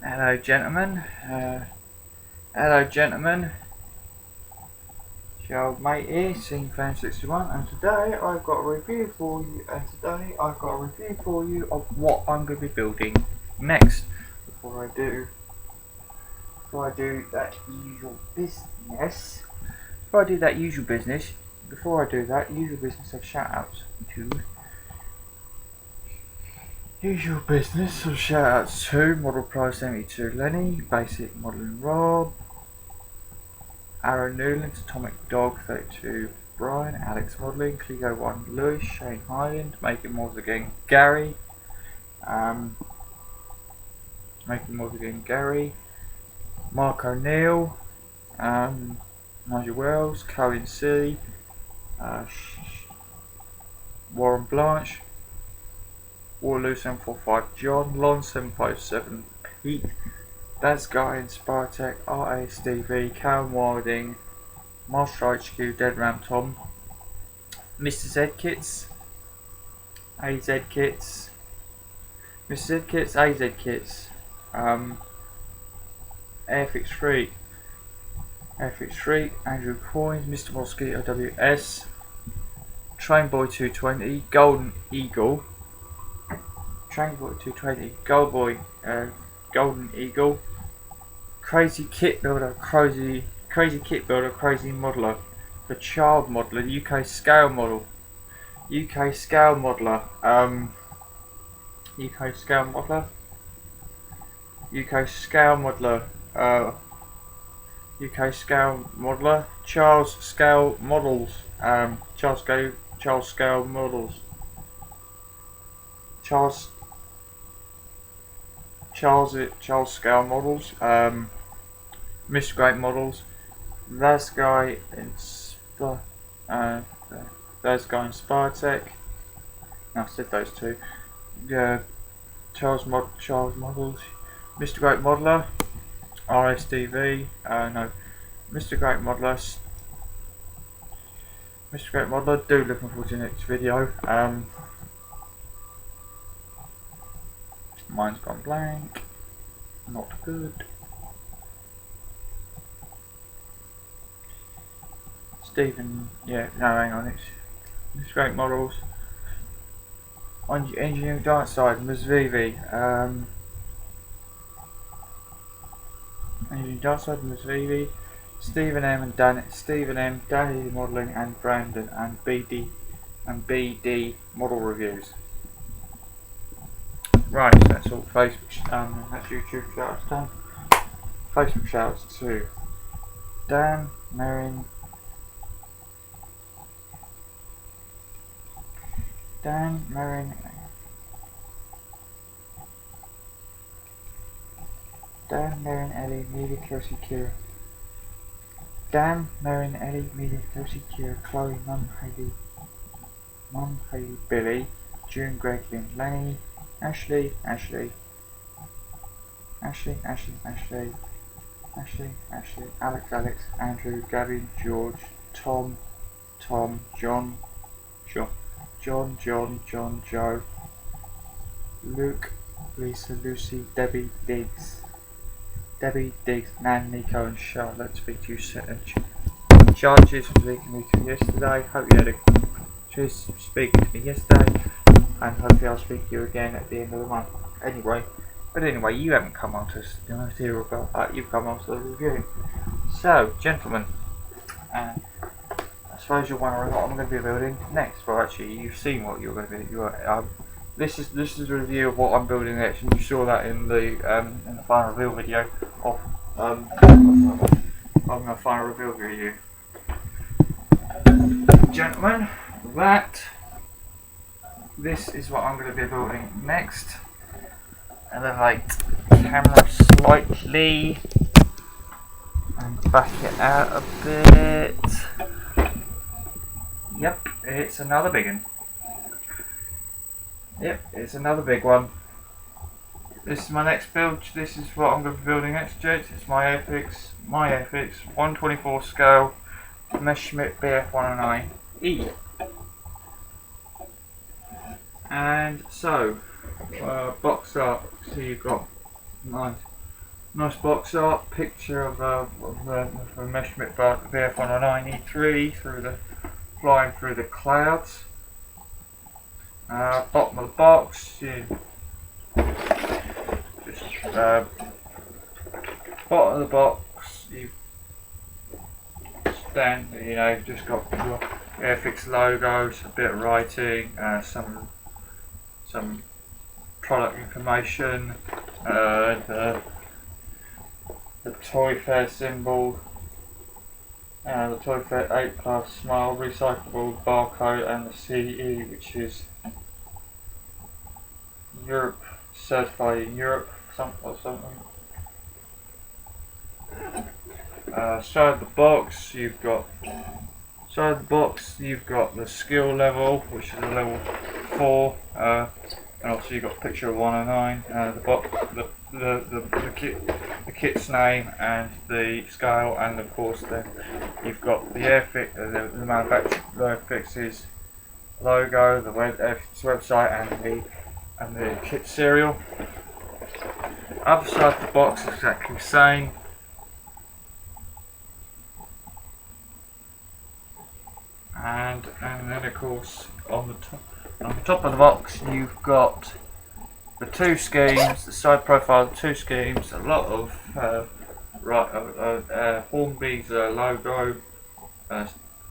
Hello gentlemen, hello gentlemen, your old mate here, SceneFan61, and today I've got a review for you, of what I'm going to be building next. Before I do that usual business, of shout outs to Model Price 72 Lenny, Basic Modelling Rob, Aaron Newland, Atomic Dog 32 Brian, Alex Modelling, Cligo 1 Lewis, Shane Highland, Making Models Again Gary, Mark O'Neill, Nigel Wells, Colin C, Warren Blanche, Warloo 745 John, Lon 757 Pete, That's Guy in Spartech, RA Stevie, Callum Wilding, Master HQ, Dead Ram Tom, Mr. Z Kits, AZ Kits, Mr. Z Kits, AZ Kits, Airfix 3, Andrew Coins, Mr. Mosquito WS, Trainboy 220, Golden Eagle, Trainboy 220, Golden Eagle, Crazy Kit Builder, Crazy Modeler, the Child Modeler, UK Scale Modeler, UK Scale Modeler, Charles Scale Models, Charles Scale Models, Charles Scale Models, Mr. Great Models, That's Guy in Spartech. I've said those two. Charles Models, Mr. Great Modeler, RSDV, Mr. Great Modeler, do looking forward to the next video. Mine's gone blank, not good. Stephen, hang on, it's Mr. Great Models. On the engineering giant side, Ms. Vivi, Stephen M, Danny Modelling, and Brandon, and BD Model Reviews. Right, so that's all Facebook, that's YouTube shoutouts done. Facebook shoutouts to Dan, Merrin, Ellie, Media, Kelsey, Kira. Dan, Merrin, Ellie, Media, Kelsey, Kira, Chloe, Mum, Haley, Billy, June, Greg, Lynn, Lenny, Ashley, Alex, Andrew, Gavin, George, Tom, John, Joe, Luke, Lisa, Lucy, Debbie, Diggs, Nan, Nico, and Charlotte. Speak to you soon. Charlotte, cheers for speaking to me yesterday. Hope you had a cheers for speaking to me yesterday, and hopefully I'll speak to you again at the end of the month. Anyway, you haven't come on to hear about that. You've come on to the review. So, gentlemen, I suppose you're wondering what I'm going to be building next. Well, actually, you've seen what you're going to be. This is a review of what I'm building next, and you saw that in the final reveal video of my final reveal video. Gentlemen, this is what I'm going to be building next. Elevate camera slightly and back it out a bit. Yep, it's another big one. It's another big one. This is my next build. This is what I'm going to be building next, gents. It's my Airfix 124 scale Messerschmitt BF 109E. And so, box up. So you've got Nice box art, picture of the Messerschmitt BF 109 E3 flying through the clouds. Bottom of the box, bottom of the box, you've just got your Airfix logos, a bit of writing, some product information, the Toy Fair symbol, the Toy Fair 8 Plus Smile recyclable barcode, and the CE, which is Europe, certified in Europe or something. Side of the box you've got the skill level, which is a level 4, and also you've got a picture of 109, the kit's name and the scale, and of course then you've got the Airfix, the manufacturer Airfix's logo, the website, and the kit serial. Other side of the box is exactly the same. And then of course on the top of the box you've got the two schemes, the side profile of the two schemes, a lot of Hornby's logo,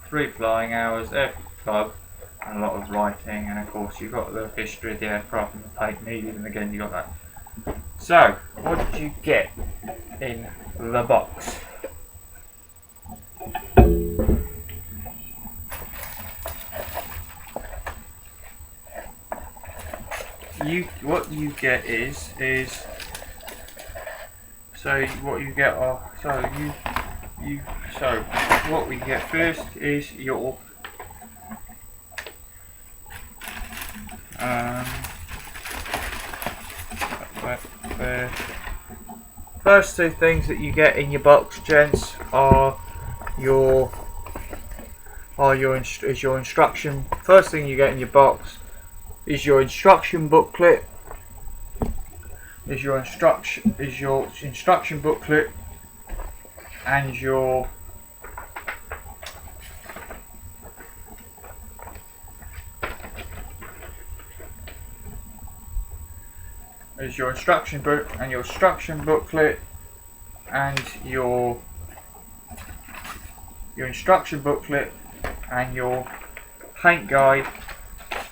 3 flying hours, Air Club, and a lot of writing, and of course you've got the history of the aircraft and the paint needed, and again you got that. So, what did you get in the box? What you get is what we get first is your first two things that you get in your box, gents, are your instruction. First thing you get in your box is your instruction booklet. And your instruction booklet and your paint guide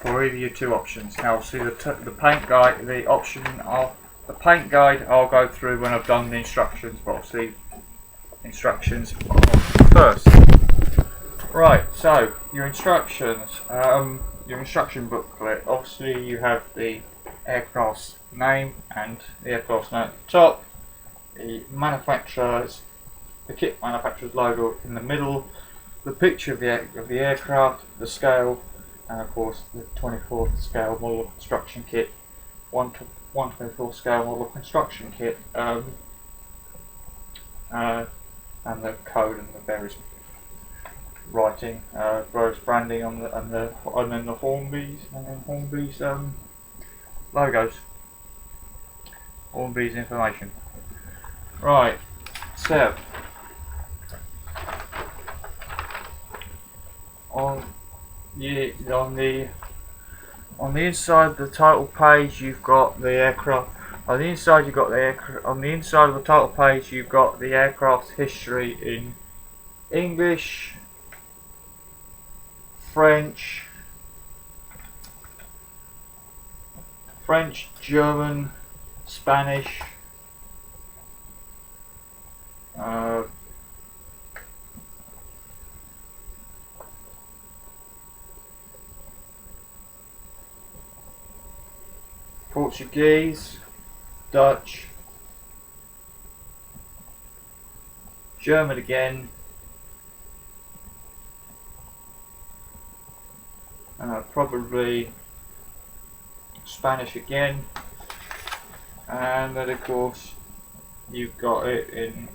for either your two options. Now, obviously, the paint guide I'll go through when I've done the instructions, but obviously, instructions first. Right. So your instructions, your instruction booklet. Obviously, you have the aircraft's name and the aircraft's name at the top, the kit manufacturer's logo in the middle, the picture of the aircraft, the scale, and of course the 24th scale model construction kit, 1/24 scale model construction kit, and the code and the various writing, various branding and then the Hornby's logos, Hornby's information. Right, so on the inside of the title page you've got the aircraft. On the inside of the title page you've got the aircraft's history in English, French, German, Spanish, Portuguese, Dutch, German again, probably Spanish again, and then of course you've got it in,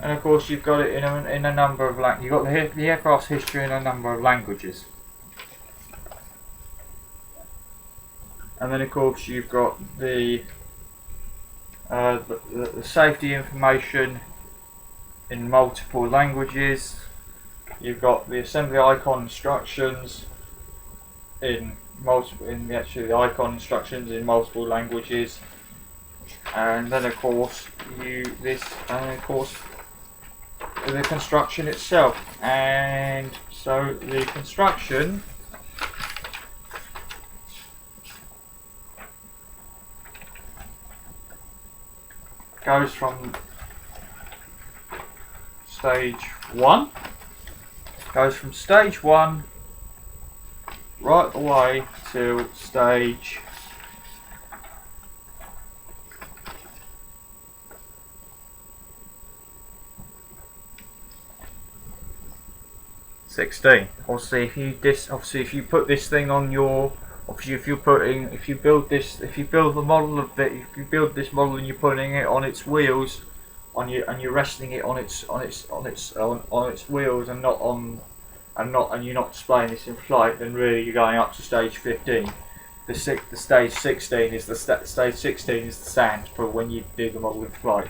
in a number of languages. You've got the aircraft's history in a number of languages. and then of course you've got the safety information in multiple languages. You've got the assembly icon instructions in the icon instructions in multiple languages, and then of course the construction itself. And so the construction goes from stage 1, right away to stage 16. Obviously, if you put this thing on your, if you build this model and you're putting it on its wheels, and you're resting it on its wheels and you're not displaying this in flight, then really you're going up to stage 15. The stage 16 is the sand for when you do the model in flight.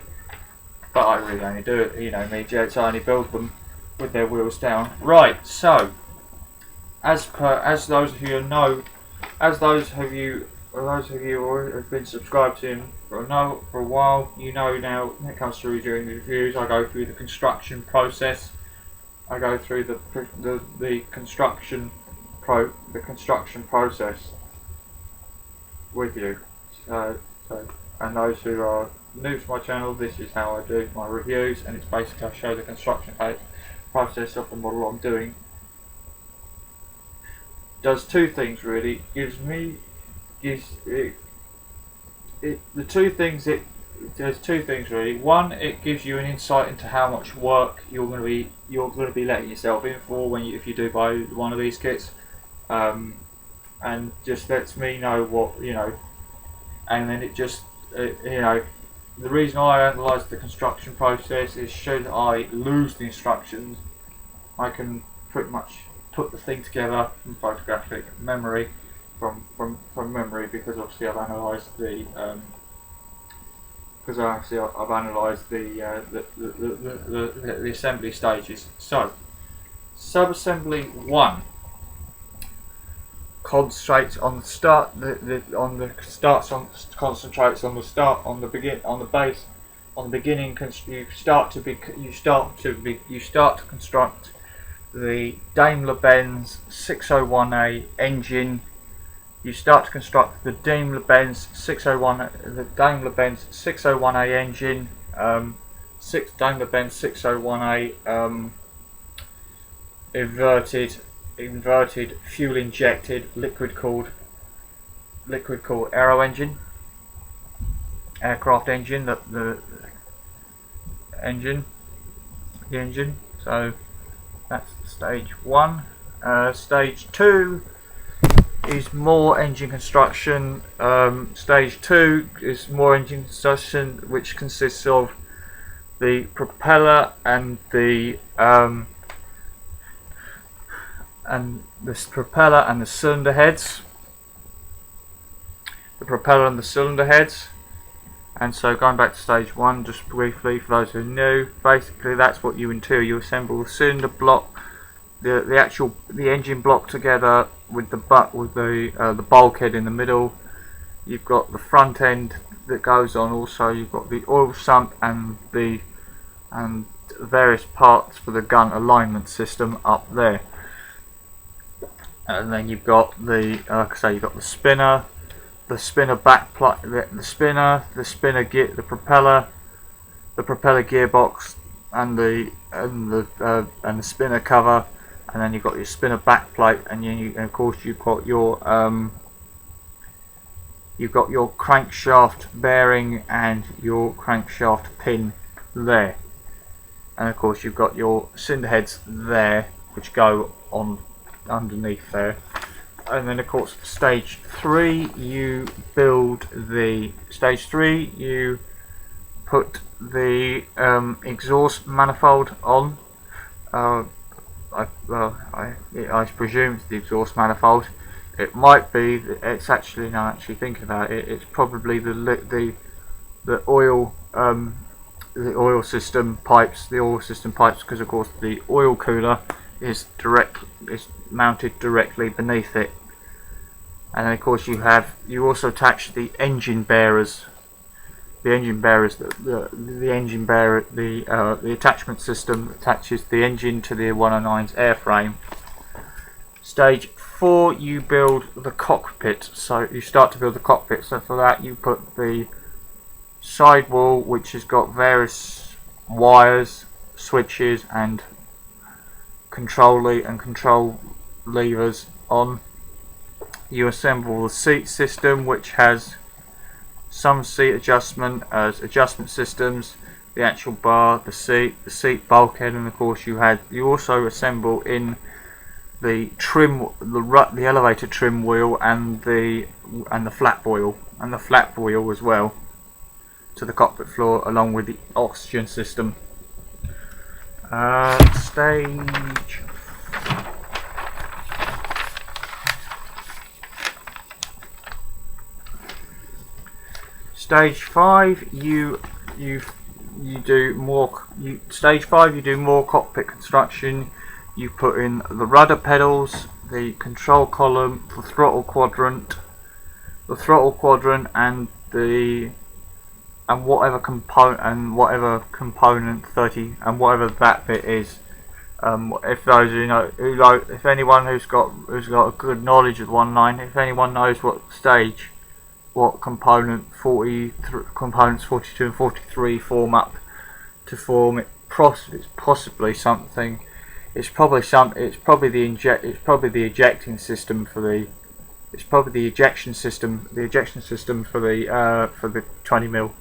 But I really only do it, me, Jets, I only build them with their wheels down. Right, so as those of you know, who have been subscribed to him for a while, now when it comes through during the reviews, I go through the construction process. I go through the construction process with you. So and those who are new to my channel, this is how I do my reviews, and it's basically I show the construction process of the model I'm doing. Does two things really. There's two things really. One, it gives you an insight into how much work you're going to be letting yourself in for if you do buy one of these kits, and just lets me know what and then it just the reason I analyse the construction process is should I lose the instructions, I can pretty much put the thing together from photographic memory, from memory, because obviously I've analysed the the assembly stages. So sub-assembly 1 concentrates on the start, concentrates on the start, on the beginning. You start to construct the Daimler-Benz 601A engine. You start to construct the Daimler-Benz 601A engine, Daimler-Benz 601A inverted fuel injected liquid cooled aircraft engine, the engine. So that's stage 1. Stage 2 is more engine construction. Stage 2 is more engine construction, which consists of the propeller and the cylinder heads. And so going back to stage 1, just briefly for those who are new, basically that's what you do. You assemble the cylinder block, the engine block together with the bulkhead in the middle. You've got the front end that goes on. Also, you've got the oil sump and various parts for the gun alignment system up there. And then you've got you've got the spinner, the spinner backplate, the spinner gear, the propeller gearbox, and the spinner cover. And then you've got your spinner backplate, and of course you've got your crankshaft bearing and your crankshaft pin there, and of course you've got your cylinder heads there, which go on underneath there. And then of course stage 3, you put the exhaust manifold on. I presume it's the exhaust manifold. it might be. It's actually, now actually thinking about it, it's probably the oil the oil system pipes, because of course the oil cooler is mounted directly beneath it, and then of course you also attach the engine bearers. The attachment system attaches the engine to the 109's airframe. Stage 4, you build the cockpit. So you start to build the cockpit. So for that you put the sidewall, which has got various wires, switches and control levers on. You assemble the seat system, which has some seat adjustment systems, the actual bar, the seat bulkhead, and of course you also assemble in the elevator trim wheel and the flap wheel as well to the cockpit floor, along with the oxygen system. Stage 5, you do more. Stage 5, you do more cockpit construction. You put in the rudder pedals, the control column, the throttle quadrant, and whatever component 30 and whatever that bit is. If anyone who's got a good knowledge of the 1.9, if anyone knows what components 42 and 43 form up to form, it's possibly something. It's probably the ejection system for the 20mm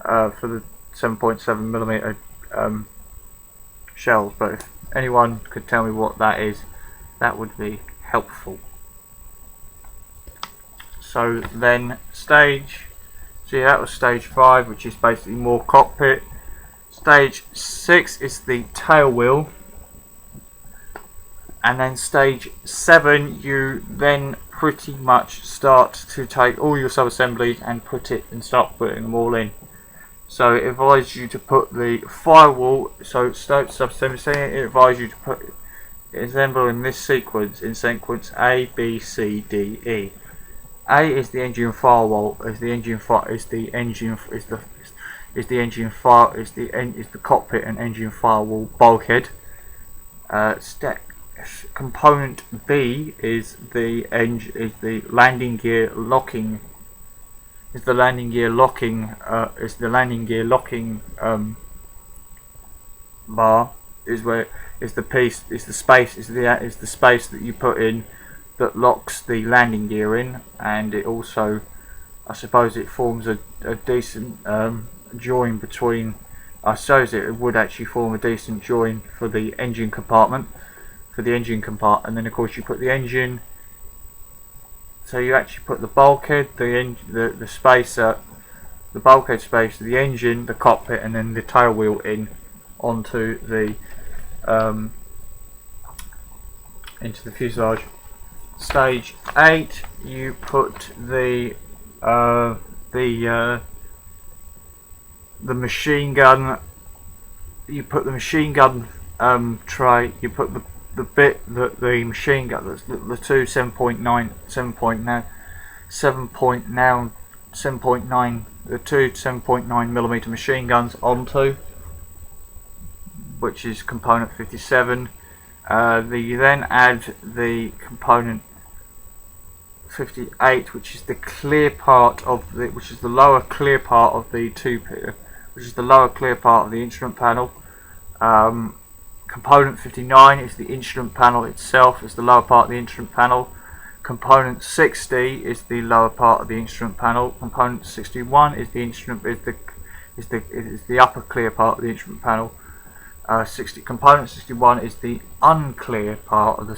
for the 7.7mm shells. But if anyone could tell me what that is, that would be helpful. So then that was stage 5, which is basically more cockpit. Stage 6 is the tail wheel, and then stage 7 you then pretty much start to take all your sub-assemblies and start putting them all in. So it advises you to put the firewall, it advises you to assemble in this sequence, A, B, C, D, E. A is the engine firewall, is the cockpit and engine firewall bulkhead. Component B is the landing gear locking. Bar. Is the space that you put in that locks the landing gear in, and it also, I suppose, it forms a decent join between. I suppose it would actually form a decent join for the engine compartment. And then of course you put the engine. So you actually put the bulkhead, the spacer, the bulkhead space, the engine, the cockpit, and then the tail wheel in onto the into the fuselage. Stage 8, you put the machine gun. You put the machine gun tray. You put the machine gun, the two 7.9, the two 7.9mm machine guns onto, which is component 57. You then add the component 58, which is the clear part of which is the lower clear part of the instrument panel. Component 59 is the instrument panel itself, is the lower part of the instrument panel. Component 60 is the lower part of the instrument panel. Component 61 is the upper clear part of the instrument panel. Component 61 is the unclear part of the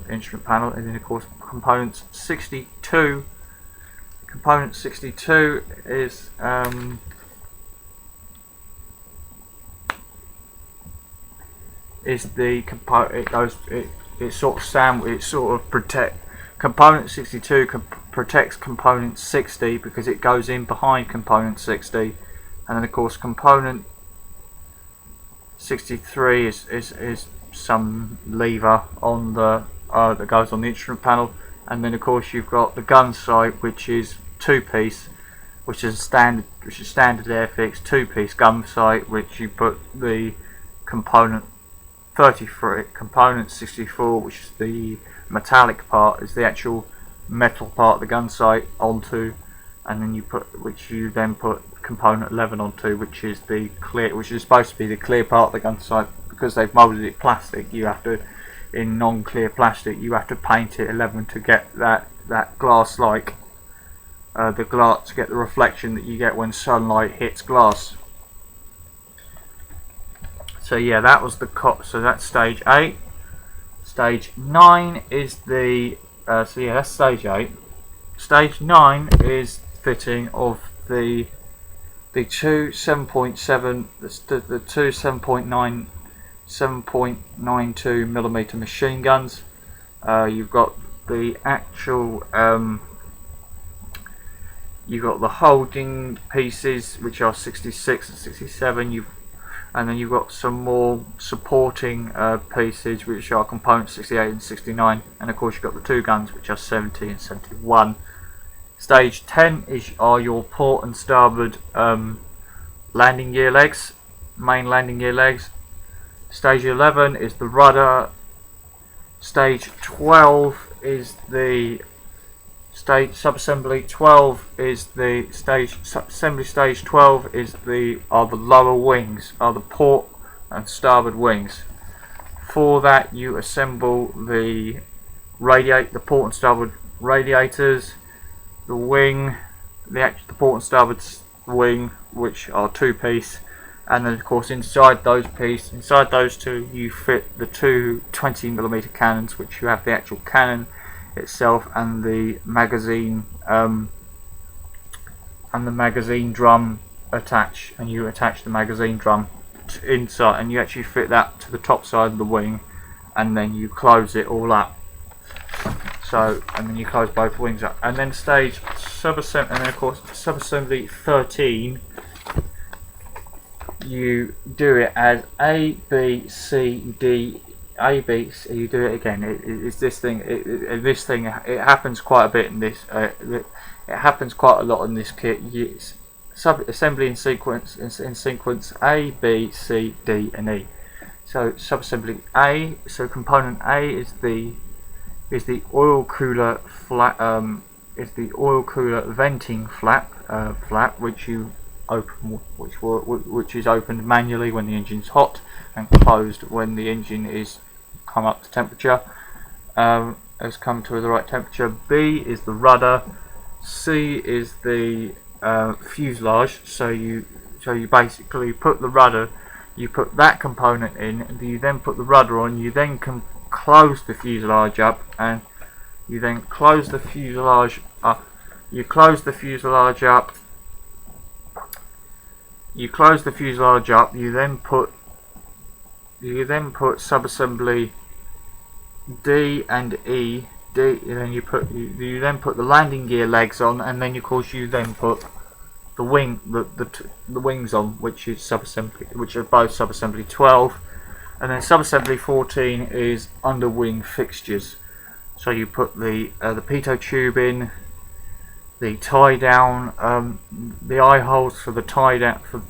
instrument panel, and then of course component 62 is the component. It sort of Component 62 protects component 60 because it goes in behind component 60, and then of course component 63 is some lever on the that goes on the instrument panel, and then of course you've got the gun sight, which is two-piece, which is standard Airfix two-piece gun sight, which you put the component 33, component 64, which is the metallic part, is the actual metal part of the gun sight onto, and then you then put component 11 onto, which is the clear, which is supposed to be the clear part of the gun sight. Because they've molded it plastic, you have to, in non-clear plastic, you have to paint it 11 to get that glass-like, to get the reflection that you get when sunlight hits glass. So yeah, that was so that's stage 8. Stage 9 is the so yeah, that's stage 8. Stage 9 is fitting of the two 7.7, the two 7.92 millimeter machine guns. You've got the actual you've got the holding pieces, which are 66 and 67. And then you've got some more supporting pieces, which are components 68 and 69, and of course you've got the two guns, which are 70 and 71. Stage 10 are your port and starboard landing gear legs, main landing gear legs. Stage 11 is the rudder. Stage 12 is the stage subassembly. 12 is the stage assembly. Stage 12 is the lower wings, are the port and starboard wings. For that you assemble the port and starboard radiators, the wing, the port and starboard wing, which are two-piece, and then of course inside those two you fit the two 20mm cannons, which you have the actual cannon itself and the magazine drum attached, and you attach the magazine drum inside, and you actually fit that to the top side of the wing, and then you close it all up. So, and then you close both wings up, and then stage subassembly, and then of course subassembly 13, you do it as A, B, C, D, A, B, C. You do it again. It's this thing. It happens quite a bit in this. It happens quite a lot in this kit. Assembly in sequence. In sequence A, B, C, D, and E. So subassembly A. So component A is the oil cooler is the oil cooler venting flap, which you open, which is opened manually when the engine's hot, and closed when the engine is come up to temperature, has come to the right temperature. B is the rudder. C is the fuselage. So you basically put the rudder, you put that component in, and you then put the rudder on. You then can close the fuselage up, and you then close the fuselage up. You close the fuselage up. You close the fuselage up. You then put subassembly D and E. And then you then put the landing gear legs on, and then of course you then put the wings on, which is subassembly, which are both subassembly 12, and then subassembly 14 is under wing fixtures. So you put the pitot tube in, the tie down, the eye holes for the tie down, for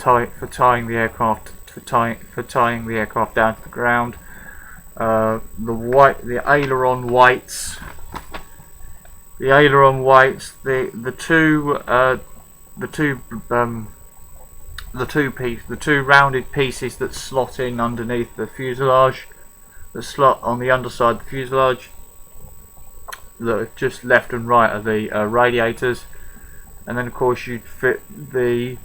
tying the aircraft down to the ground. The aileron weights, the two rounded pieces that slot in underneath the fuselage, the slot on the underside of the fuselage, that are just left and right of the radiators, and then of course you'd fit the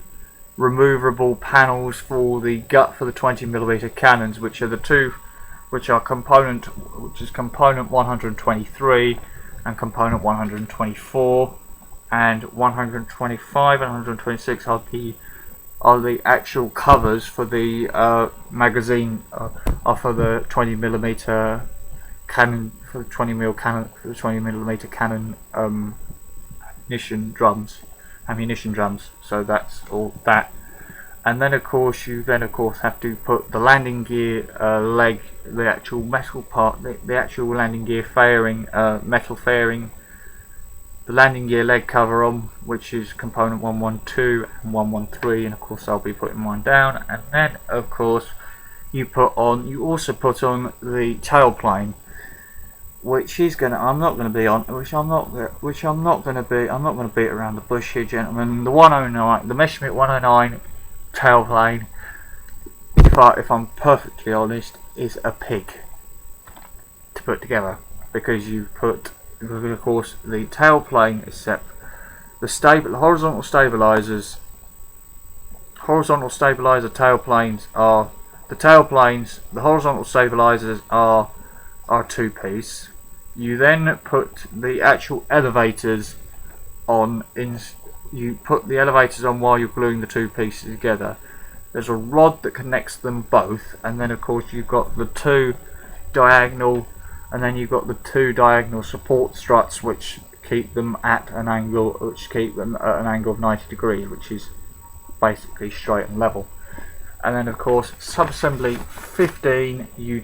removable panels for the gut for the 20mm cannons, which are component 123 and component 124, and 125 and 126 are the actual covers for the magazine, for the 20mm cannon, for the 20mm cannon, for the 20mm cannon ammunition drums. So that's all that. And then of course you have to put the landing gear leg, the actual metal part, the actual landing gear fairing, metal fairing, the landing gear leg cover on, which is component 112 and 113, and of course I'll be putting mine down. And then of course you also put on the tailplane, which I'm not going to beat around the bush here, gentlemen. The 109, the Messerschmitt 109 tailplane, if I'm perfectly honest, is a pig to put together, because of course the tailplane is set, the horizontal stabilizer tailplanes are the horizontal stabilizers are two-piece. You then put the actual elevators on while you're gluing the two pieces together. There's a rod that connects them both, and then of course you've got the two diagonal support struts which keep them at an angle of 90 degrees, which is basically straight and level. And then of course subassembly 15, you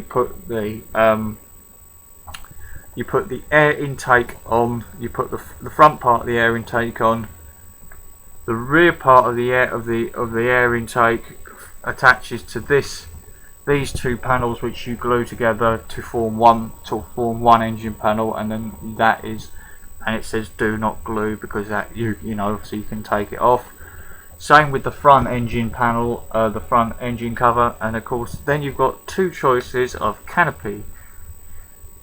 put the air intake on. You put the front part of the air intake on. The rear part of the air intake attaches to these two panels, which you glue together to form one engine panel, and then it says do not glue, because that so you can take it off. Same with the front engine panel, the front engine cover, and of course then you've got two choices of canopy.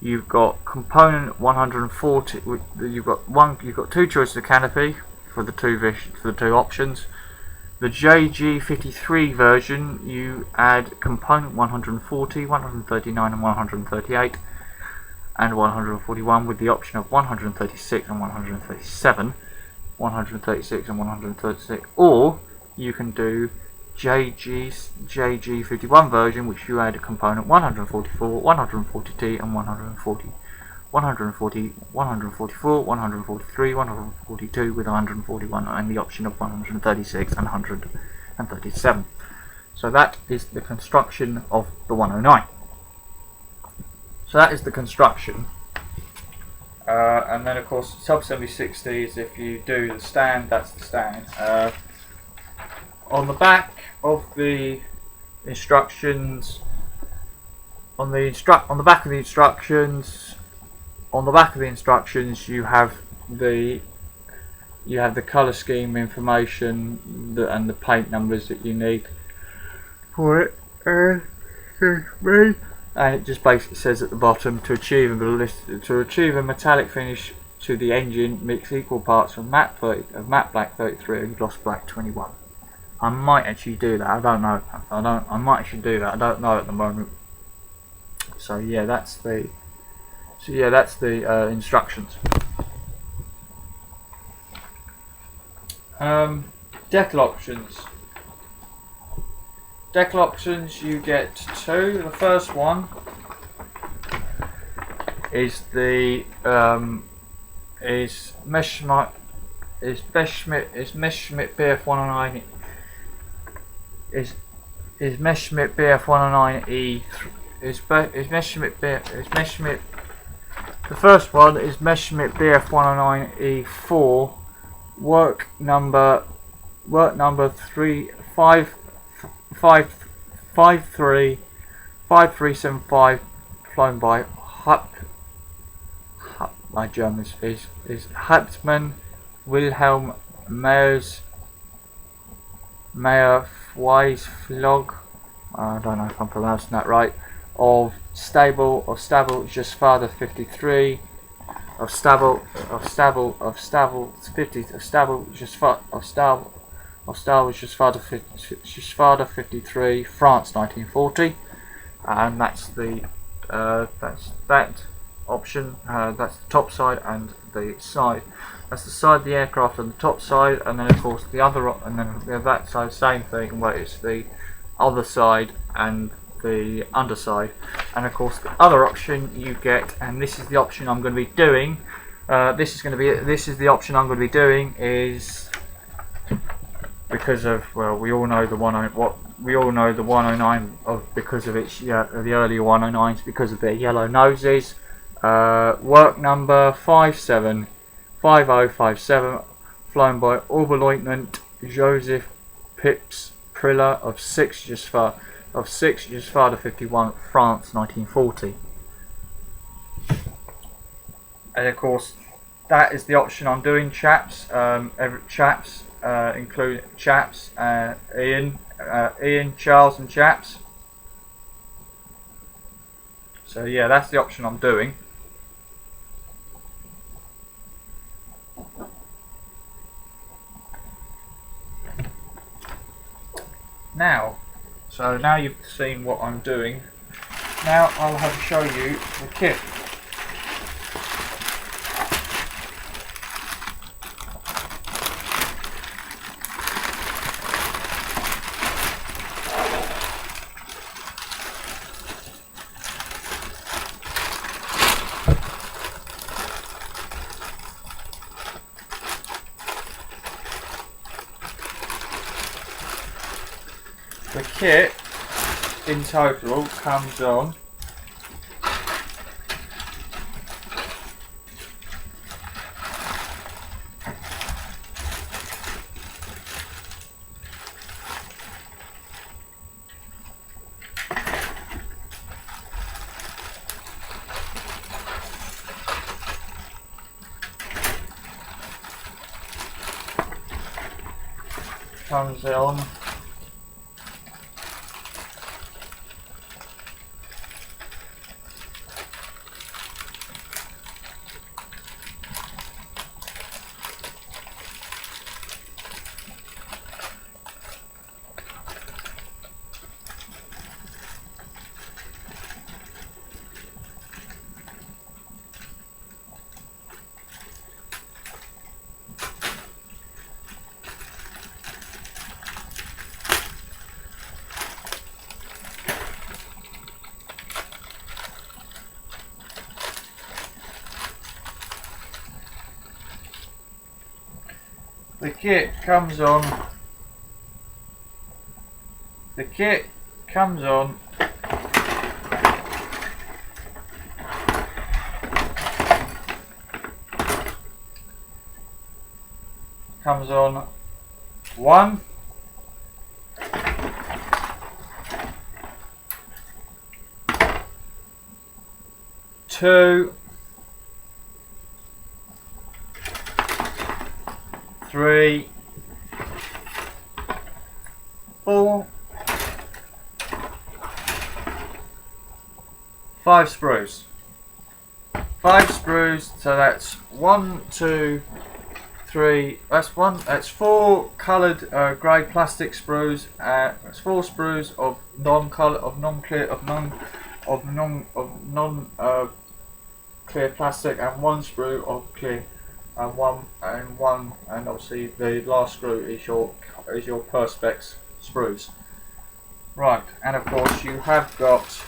You've got component 140. You've got two choices of canopy for the two options. The JG53 version, you add component 140, 139, and 138, and 141 with the option of 136 and 137, 136 and 136, or you can do JG51 version, which you add a component 144, 142 and 140, 144, 143, 142 with 141, and the option of 136 and 137. So that is the construction of the 109. So that is the construction. And then of course subassembly 60 is if you do the stand, that's the stand. On the back of the instructions, on the back of the instructions, you have the colour scheme information and the paint numbers that you need for it. And it just basically says at the bottom, to achieve a metallic finish to the engine, mix equal parts of matte black 33 and gloss black 21. I might actually do that. I don't know. I might actually do that. I don't know at the moment. So yeah, that's the instructions. Decal options. Decal options, you get two. The first one is the Messerschmitt BF 109. Is Messerschmitt BF 109E. The first one is Messerschmitt BF 109E4. Work number 5375, flown by my German is Hauptmann Wilhelm Meyerfweisflog. I don't know if I'm pronouncing that right. Of Stabel Justvater 53. Of Stabel Justvater 53, France 1940, and that's that option. That's the top side and the side. That's the side of the aircraft on the top side, and then of course the other, and then that side same thing, where it's the other side and the underside. And of course the other option you get, and this is the option I'm going to be doing, this is the option I'm going to be doing, is because of, well, we all know the 109 because of its, the earlier 109s, because of their yellow noses. Work number 575057, flown by Oberleutnant Joseph Pips Priller of 6 Gesfarde 51, France, 1940. And of course, that is the option I'm doing, chaps. Include chaps, Ian, Charles, and chaps. So yeah, that's the option I'm doing. Now you've seen what I'm doing. Now I'll have to show you the kit. The kit in total comes on The kit comes on one, two, 3, 4, 5 sprues. 5 sprues, so that's 1, 2, 3. That's 4 coloured grey plastic sprues. That's 4 sprues of clear plastic, and 1 sprue of clear. And obviously the last screw is your Perspex sprues. Right, and of course you have got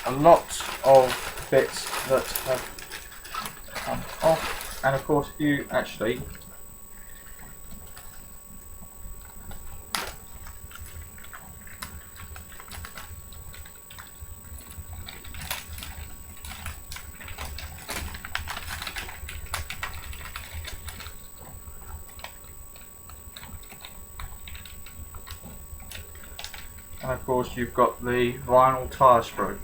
a lot of bits that have come off, and of course you actually and of course you've got the vinyl tyre sprue.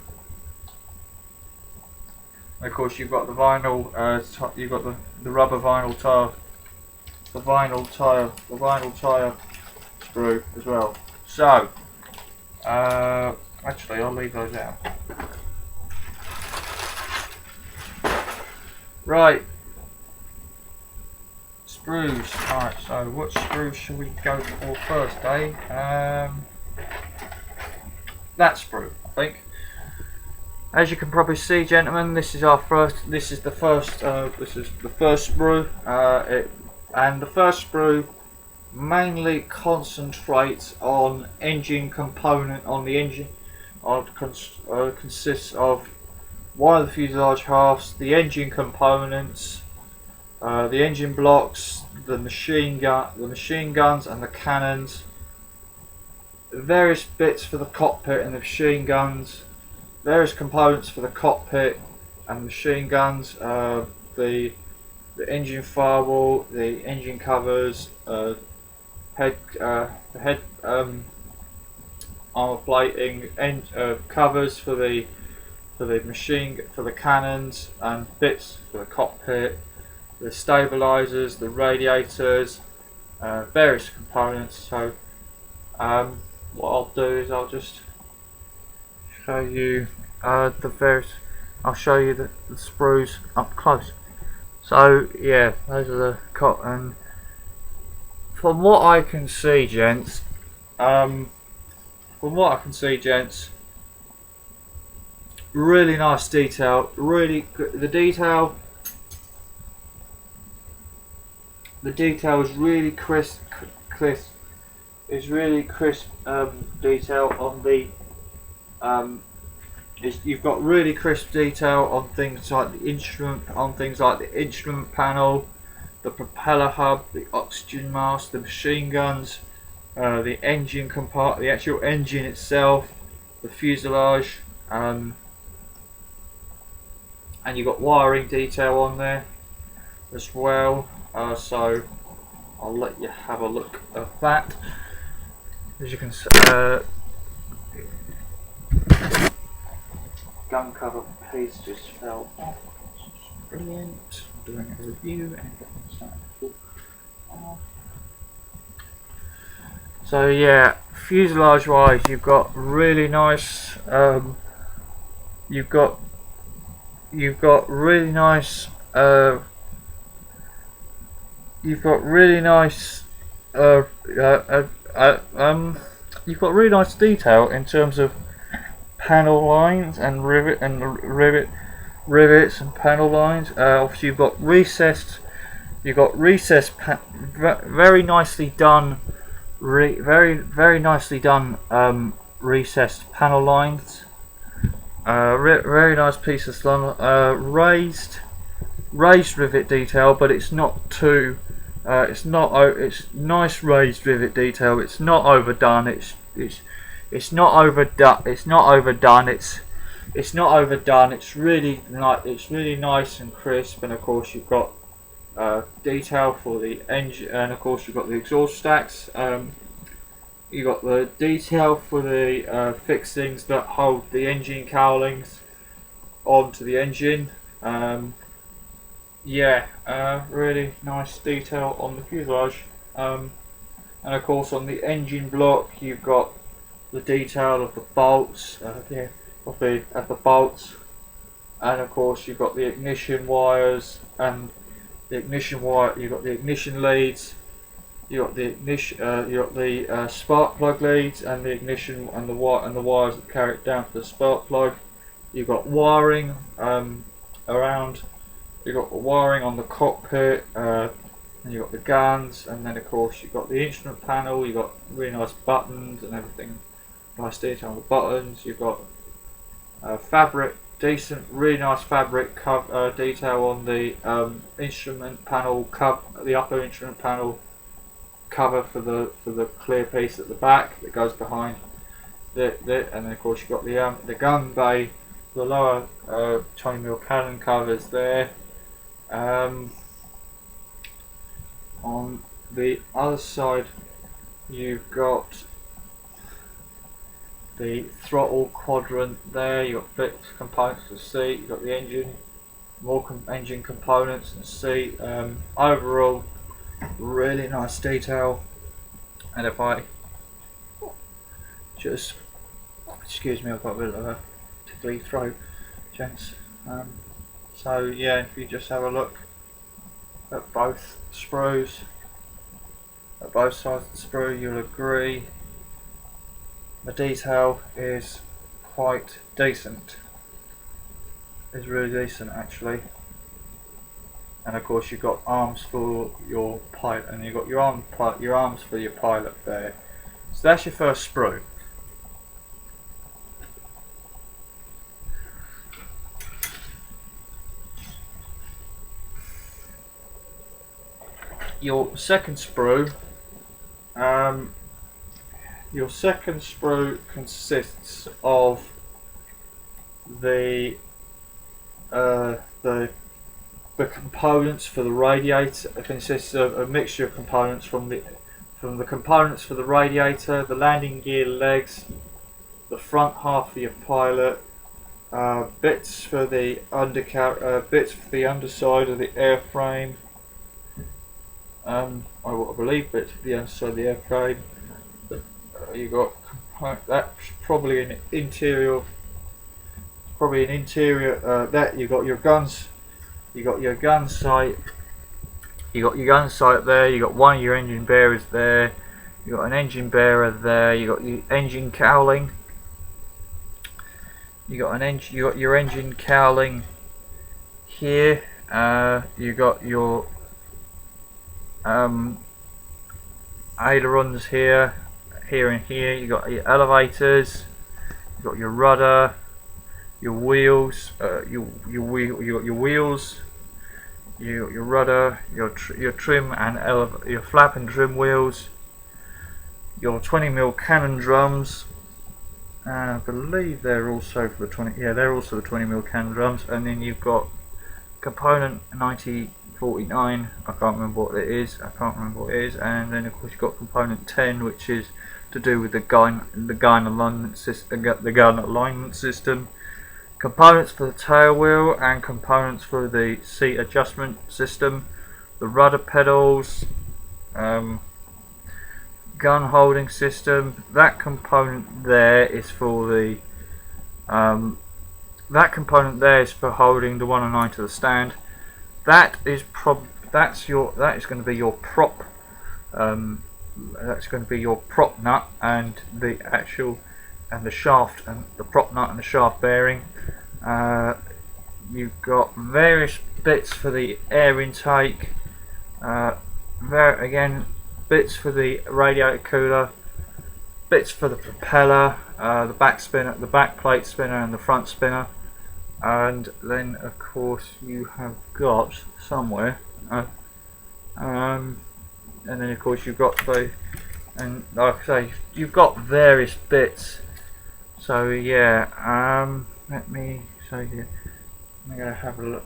And of course you've got the vinyl, you've got the rubber vinyl tyre, the vinyl tyre sprue as well. So, actually I'll leave those out. Right, sprues. Right, so what sprues should we go for first, eh? That sprue, I think. As you can probably see, gentlemen, this is the first sprue, and the first sprue mainly concentrates on the engine consists of one of the fuselage halves, the engine components, the engine blocks, the machine guns and the cannons, various bits for the cockpit and the machine guns, various components for the cockpit and machine guns, the engine firewall, the engine covers, the head armor plating, covers for the cannons and bits for the cockpit, the stabilizers, the radiators, various components. So what I'll do is I'll just show you I'll show you the sprues up close. So yeah, those are the cotton. From what I can see, gents, really nice detail. Really good. The detail is really crisp. Really crisp detail on the. You've got really crisp detail on things like the instrument panel, the propeller hub, the oxygen mask, the machine guns, the engine compartment, the actual engine itself, the fuselage, and you've got wiring detail on there as well. So I'll let you have a look at that. As you can see, gun cover piece just fell off. Brilliant. I'm doing a review and getting started. So yeah, fuselage wise, you've got really nice. You've got really nice. You've got really nice. You've got really nice detail in terms of panel lines and rivets and panel lines. Obviously you've got recessed. Very nicely done. Very nicely done. Recessed panel lines. Very nice piece of raised rivet detail, but it's not too. It's nice raised rivet detail. It's not overdone. It's not overdone. It's not overdone. It's not overdone. It's really nice and crisp. And of course you've got detail for the engine, and of course you've got the exhaust stacks. You've got the detail for the fixings that hold the engine cowlings onto the engine. Really nice detail on the fuselage. And of course on the engine block you've got the detail of the bolts, of the bolts, and of course you've got the ignition wires and the ignition wire. You've got the ignition leads. You got the ignition. You got the spark plug leads and the ignition and the wires that carry it down to the spark plug. You've got wiring around. You've got the wiring on the cockpit, and you've got the guns, and then of course you've got the instrument panel. You've got really nice buttons and everything, nice detail on the buttons. You've got fabric, really nice fabric detail on the instrument panel the upper instrument panel cover for the clear piece at the back that goes behind and then of course you've got the gun bay, the lower 20mm cannon covers there. On the other side you've got the throttle quadrant there. You've got bits, components for the seat. You've got the engine, more engine components and seat. Overall, really nice detail. And if I just, excuse me, I've got a bit of a tickly throat, gents. So yeah, if you just have a look at both sprues, at both sides of the sprue, you'll agree the detail is quite decent. It's really decent actually. And of course you've got arms for your pilot, and you've got your arms for your pilot there. So that's your first sprue. your second sprue, consists of the uh, the the components for the radiator. It consists of a mixture of components from the components for the radiator, the landing gear legs, the front half of your pilot, bits for the bits for the underside of the airframe. I believe bits for the underside of the airframe. You got that's probably an interior. That you got your guns. You got your gun sight. You got your gun sight there. You got one of your engine bearers there. You got an engine bearer there. You got your engine cowling. You got your engine cowling here. You got your ailerons here and here. You got your elevators. You got your rudder. Your wheels, your wheels, your rudder, your trim and your flap and trim wheels, your 20mm cannon drums. I believe they're also for the 20. Yeah, they're also the 20mm cannon drums. And then you've got component 9049. I can't remember what it is. And then of course you've got component 10, which is to do with the gun alignment system. Components for the tail wheel and components for the seat adjustment system, the rudder pedals, gun holding system. That component there is for the holding the 109 to the stand. That is going to be your prop. That's going to be your prop nut and the shaft and the prop nut and the shaft bearing. You've got various bits for the air intake. Bits for the radiator cooler, bits for the propeller, the back plate spinner, and the front spinner. And then, of course, you have got somewhere. And then, of course, you've got and like I say, you've got various bits. So yeah, let me show you. I'm gonna have a look.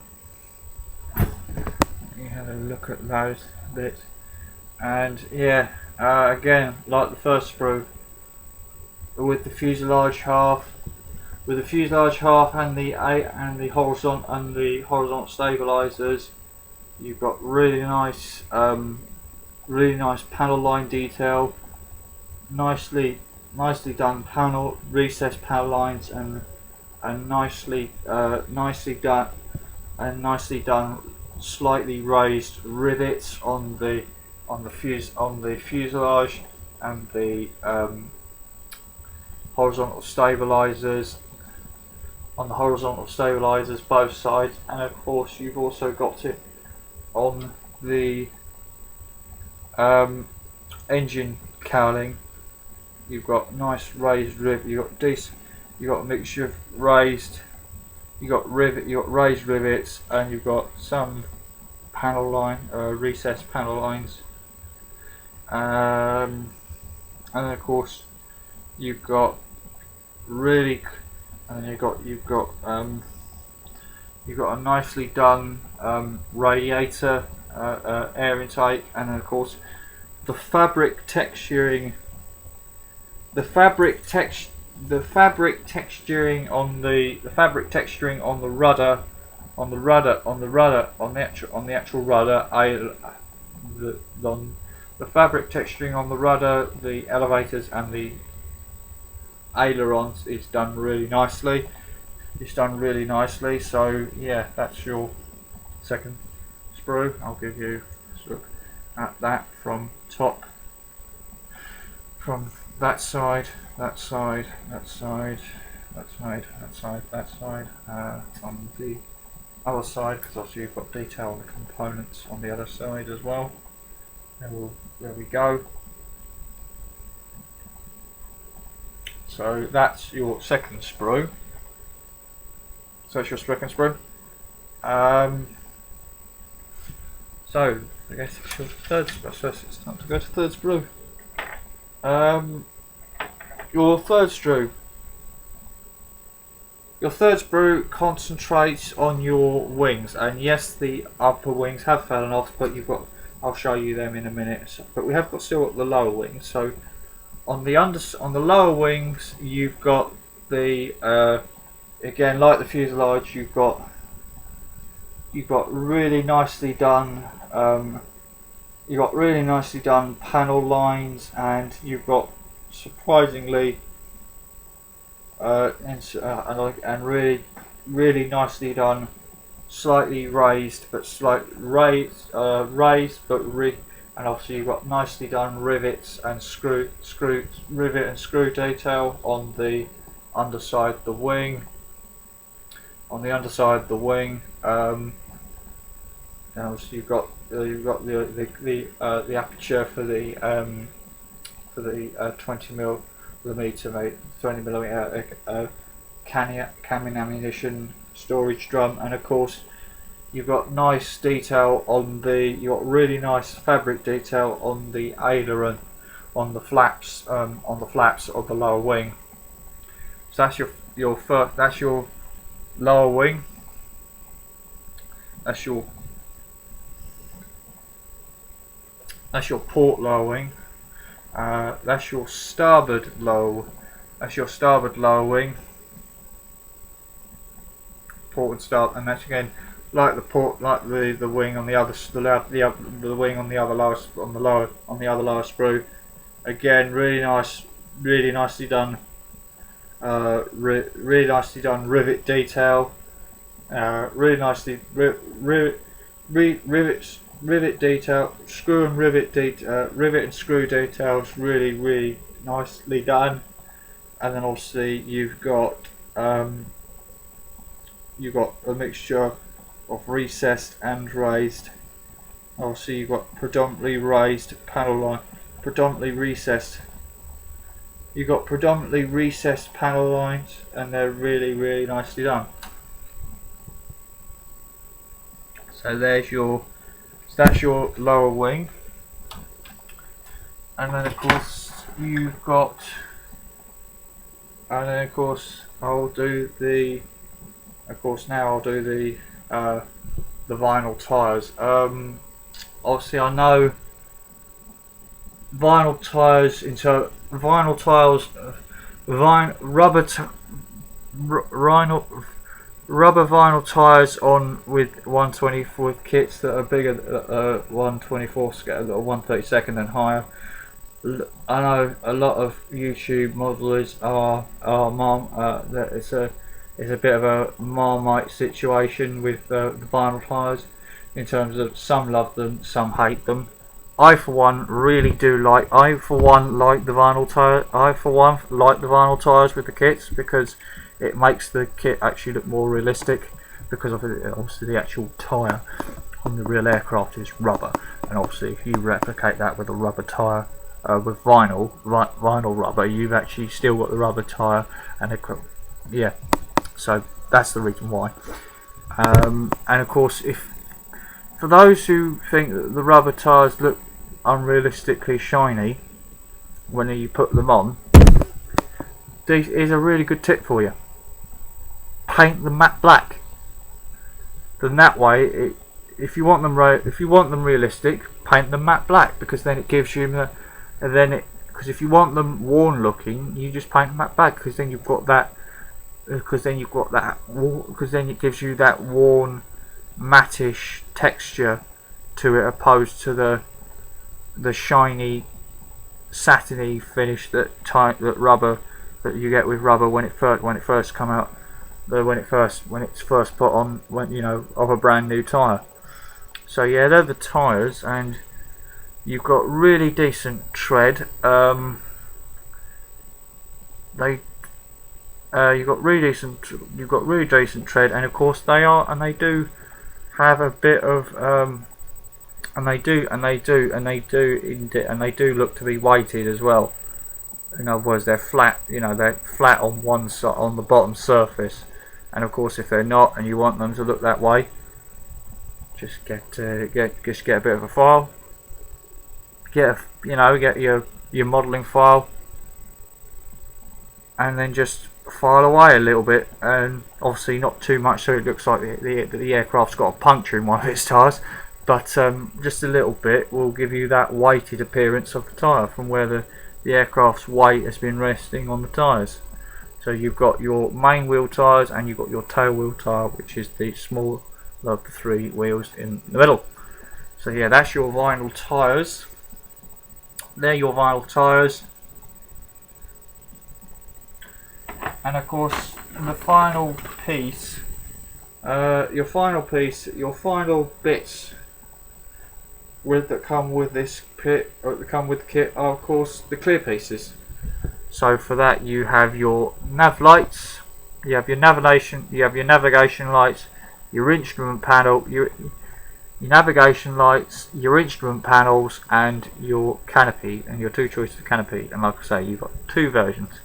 Let me have a look at those bits. And yeah, again, like the first sprue, with the fuselage half, and the horizontal stabilizers, you've got really nice panel line detail, nicely done recessed panel lines, and nicely done slightly raised rivets on the fuselage and the horizontal stabilizers both sides. And of course you've also got it on the engine cowling. You've got nice raised rivets. You've got a mixture of raised rivets, and you've got some recessed panel lines, and of course you've got a nicely done radiator air intake, and then of course the fabric texturing on the rudder, on the actual rudder, the fabric texturing on the rudder, the elevators and the ailerons is done really nicely. So yeah, that's your second sprue. I'll give you a look at that from top, from that side, on the other side, because obviously you've got detail on the components on the other side as well. There we go. So that's your second sprue. So I guess it's your third sprue. So it's time to go to third sprue. Your third sprue. Your third sprue concentrates on your wings, and yes, the upper wings have fallen off, but you've got. I'll show you them in a minute. But we have got still got the lower wings. So on the lower wings, you've got the again, like the fuselage, you've got really nicely done. You've got really nicely done panel lines, and you've got surprisingly and really nicely done, slightly raised but and obviously you've got nicely done rivets and screw detail on the underside of the wing. Now so you've got the aperture for the 20mm cannon ammunition storage drum, and of course you've got nice detail on really nice fabric detail on the aileron, on the flaps of the lower wing. So that's that's your lower wing. That's your port lower wing. That's your starboard lower wing. Port and starboard, and that's again like the wing on the other wing on the other lower sprue. Again, really nicely done. Really nicely done rivet detail. Really nicely rivet detail, screw and rivet and screw details, really nicely done. And then obviously you've got a mixture of recessed and raised. Obviously you've got predominantly raised panel line, predominantly recessed. You've got predominantly recessed panel lines, and they're really nicely done. So that's your lower wing, and then of course you've got, and then of course I'll do the vinyl tyres. Obviously I know vinyl tyres rubber vinyl tyres on with 124 kits that are bigger, 124 scale or 132nd and higher. I know a lot of YouTube modelers it's a bit of a Marmite situation with the vinyl tyres, in terms of some love them, some hate them. I for one like the vinyl tyres with the kits, because it makes the kit actually look more realistic, because obviously the actual tyre on the real aircraft is rubber, and obviously if you replicate that with a rubber tyre, with vinyl rubber, you've actually still got the rubber tyre, and so that's the reason why. And of course, for those who think that the rubber tyres look unrealistically shiny when you put them on, this is a really good tip for you. Paint them matte black. Then that way, if you want them realistic, paint them matte black, because then it gives you because if you want them worn looking, you just paint them matte black, because then it gives you that worn mattish texture to it, opposed to the shiny satiny finish that you get with rubber when it first come out, when it's first put on, of a brand new tyre. So yeah, they're the tyres, and you've got really decent tread. You've got really decent tread, and of course they do have a bit of and they do look to be weighted as well. In other words, they're flat. They're flat on one side, on the bottom surface. And of course, if they're not, and you want them to look that way, just get a bit of a file, get your modelling file, and then just file away a little bit, and obviously not too much so it looks like the aircraft's got a puncture in one of its tyres, but just a little bit will give you that weighted appearance of the tyre from where the aircraft's weight has been resting on the tyres. So you've got your main wheel tyres and you've got your tail wheel tyre, which is the smaller of the three wheels in the middle. So yeah, that's your vinyl tyres. They're your vinyl tyres. And of course, the final piece, your final bits that come with this kit, or that come with the kit, are of course the clear pieces. So for that, you have your nav lights, you have your navigation lights, your instrument panel, your navigation lights, your instrument panels, and your canopy, and your two choices of canopy. And like I say, you've got two versions.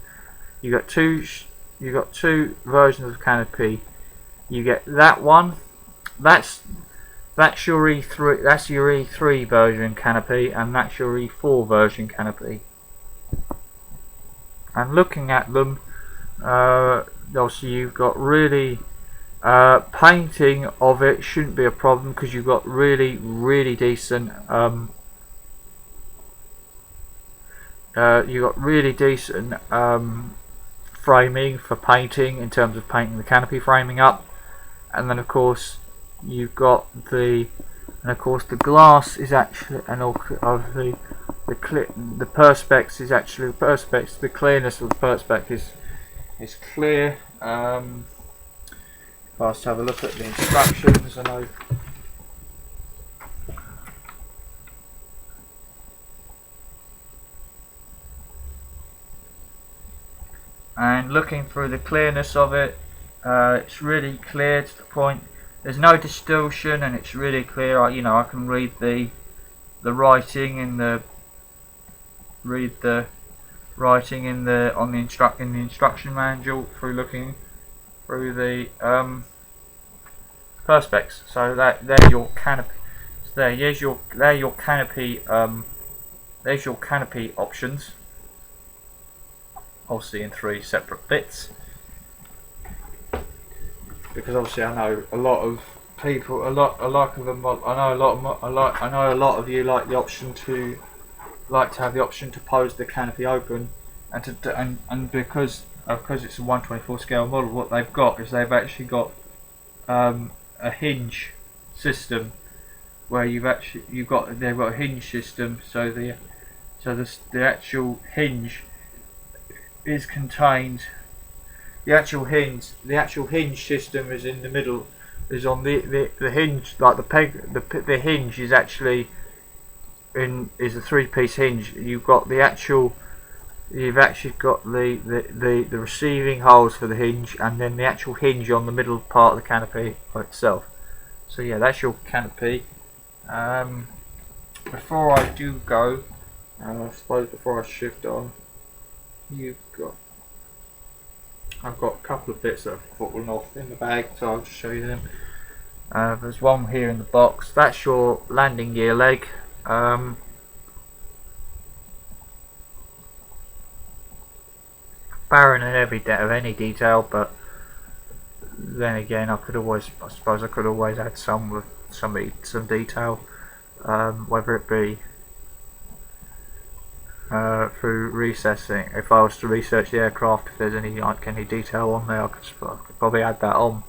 You got two versions of canopy. You get that one. That's your E3. That's your E3 version canopy, and that's your E4 version canopy. And looking at them, obviously you've got really painting of it shouldn't be a problem because you've got really decent framing for painting, in terms of painting the canopy framing up. And then of course you've got the glass is actually, and obviously the perspex is actually the clearness of the perspex is clear. If I was to have a look at the instructions, I know and looking through the clearness of it, it's really clear to the point. There's no distortion, and it's really clear. I can read the writing in the instruction manual through looking through the perspex. So they're your canopy. So there's your canopy. There's your canopy options. Obviously in three separate bits. Because obviously I know a lot of people, I know a lot of you like to have the option to pose the canopy open, and because it's a 1/24 scale model, what they've got is they've actually got a hinge system where they've got a hinge system, so the actual hinge is contained. The actual hinge system is in the middle, is on the hinge, like the peg. The hinge is actually is a 3-piece hinge. You've actually got the receiving holes for the hinge, and then the actual hinge on the middle part of the canopy itself. So yeah, that's your canopy. Before I do go, I suppose before I shift on, I've got a couple of bits that have fallen off in the bag, so I'll just show you them. There's one here in the box. That's your landing gear leg. Barren in every bit of any detail, but then again, I suppose I could always add some detail, whether it be through recessing. If I was to research the aircraft, if there's any detail on there, I could probably add that on.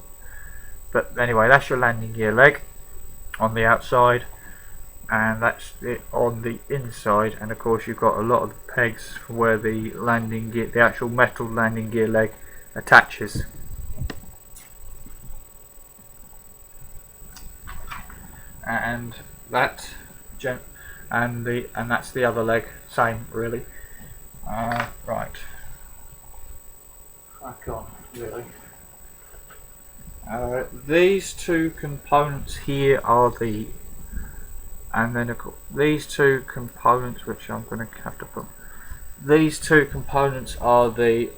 But anyway, that's your landing gear leg on the outside, and that's it on the inside. And of course, you've got a lot of the pegs for where the actual metal landing gear leg attaches. And that's the other leg, same really. Right, back on really. These two components here are these two components, which I'm going to have to put. These two components are the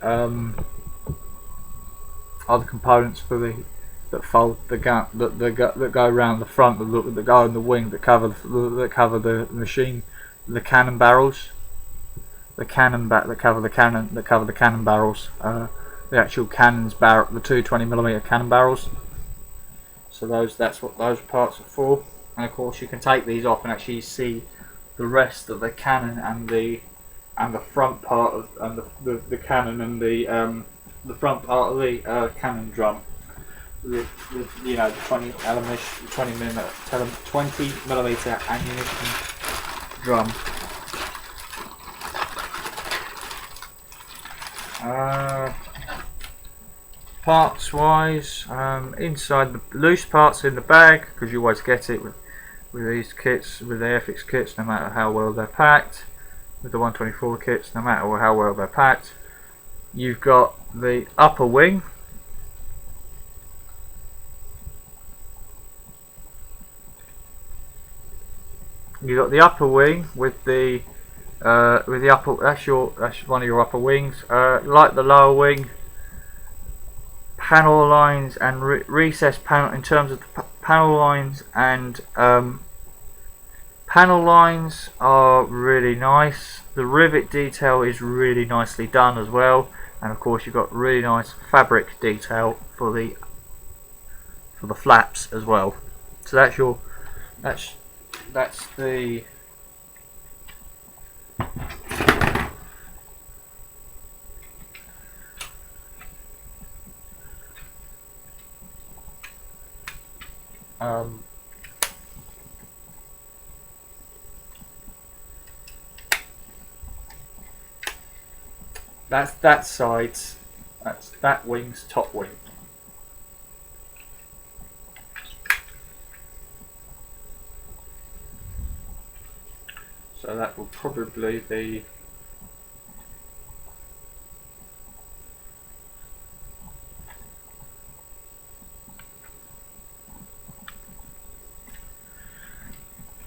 components for the that fold the that go around the front, that go in the wing, that cover the machine, the cannon barrels, that cover the cannon barrels, the actual cannons barrel, the two 20mm cannon barrels. So that's what those parts are for. And of course you can take these off and actually see the rest of the cannon and the front part of the cannon and the front part of the cannon drum. The 20mm ammunition drum. Parts wise, inside the loose parts in the bag, because you always get it with these kits, with the Airfix kits, no matter how well they're packed. With the 124 kits, no matter how well they're packed. You've got the upper wing. You've got the upper wing with the upper. That's one of your upper wings. Like the lower wing, panel lines and recessed panel. In terms of the panel lines and panel lines are really nice. The rivet detail is really nicely done as well, and of course you've got really nice fabric detail for the flaps as well. So that's the that's that side's, that's that wing's top wing. So that will probably be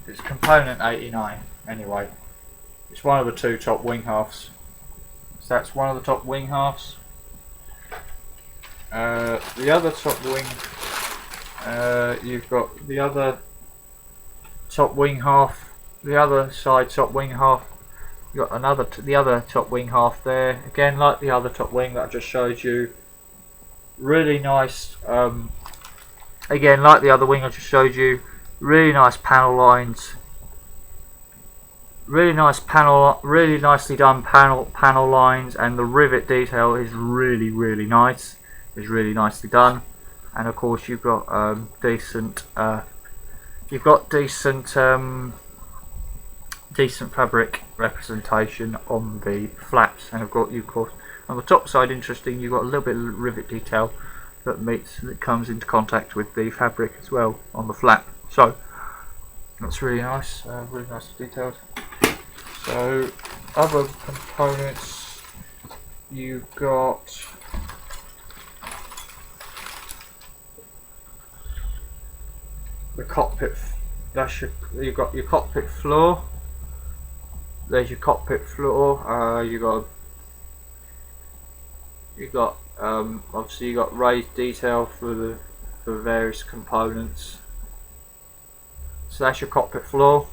it's component 89 anyway. It's one of the two top wing halves. So that's one of the top wing halves. The other top wing, you've got the other top wing half, the other side top wing half. You've got the other top wing half there. Again, like the other top wing that I just showed you. Really nice. Again, like the other wing I just showed you. Really nice panel lines. Really nicely done panel lines, and the rivet detail is really nice. It's really nicely done, and of course you've got decent fabric representation on the flaps, and of course on the top side, interesting, you've got a little bit of rivet detail that comes into contact with the fabric as well on the flap. So that's really nice, really nice detailed. So other components, you've got the cockpit. You've got your cockpit floor. There's your cockpit floor. You got obviously you got raised detail for various components. So that's your cockpit floor.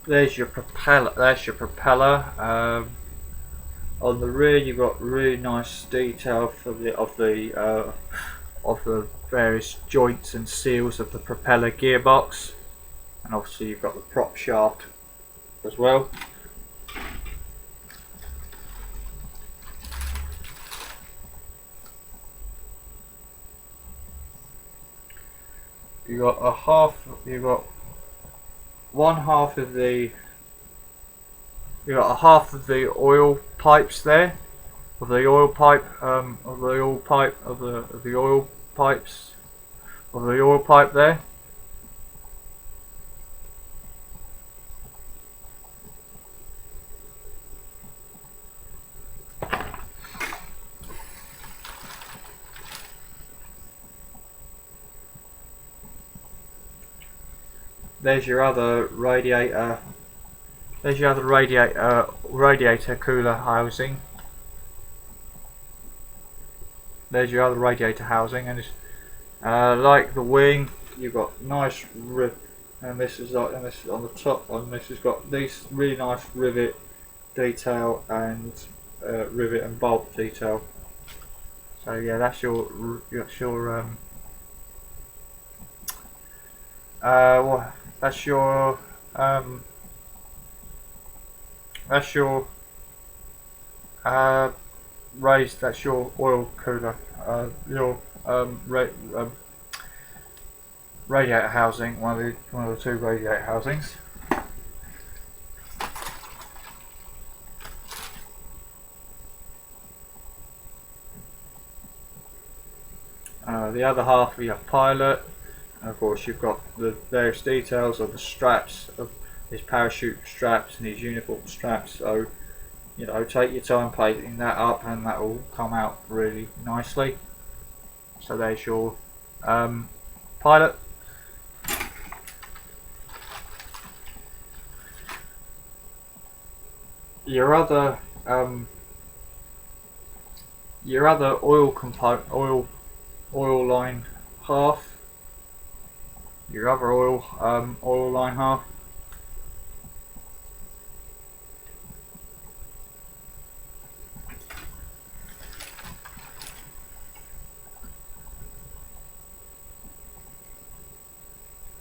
There's your propeller. On the rear, you've got really nice detail for of the various joints and seals of the propeller gearbox, and obviously you've got the prop shaft as well. You got one half of the. You got a half of the oil pipes there, of the oil pipe there. there's your other radiator. There's your other radiator cooler housing. There's your other radiator housing, and it's, like the wing, you've got nice and this is like, and this is on the top, and this has got these really nice rivet detail and rivet and bolt detail. So yeah, that's your well, that's your raised. That's your oil cooler. Your radiator housing. One of the two radiator housings. The other half of your pilot, and of course you've got the various details of the straps, of his parachute straps and his uniform straps. So you know, take your time plating that up, and that will come out really nicely. So there's your pilot. Your other oil component, oil line half. Your other oil line half.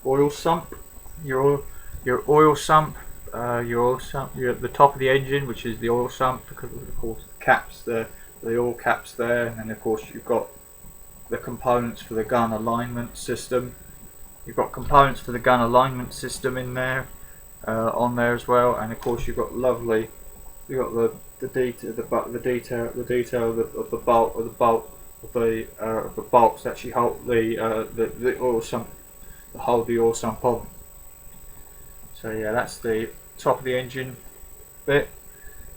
Oil sump. Your oil sump. You're at the top of the engine, which is the oil sump, because of course the oil caps there, and then of course you've got the components for the gun alignment system. You've got components for the gun alignment system in there, on there as well, and of course you've got the detail of the bolts that actually hold the oil sump, hold the oil sump on. So yeah, that's the top of the engine bit.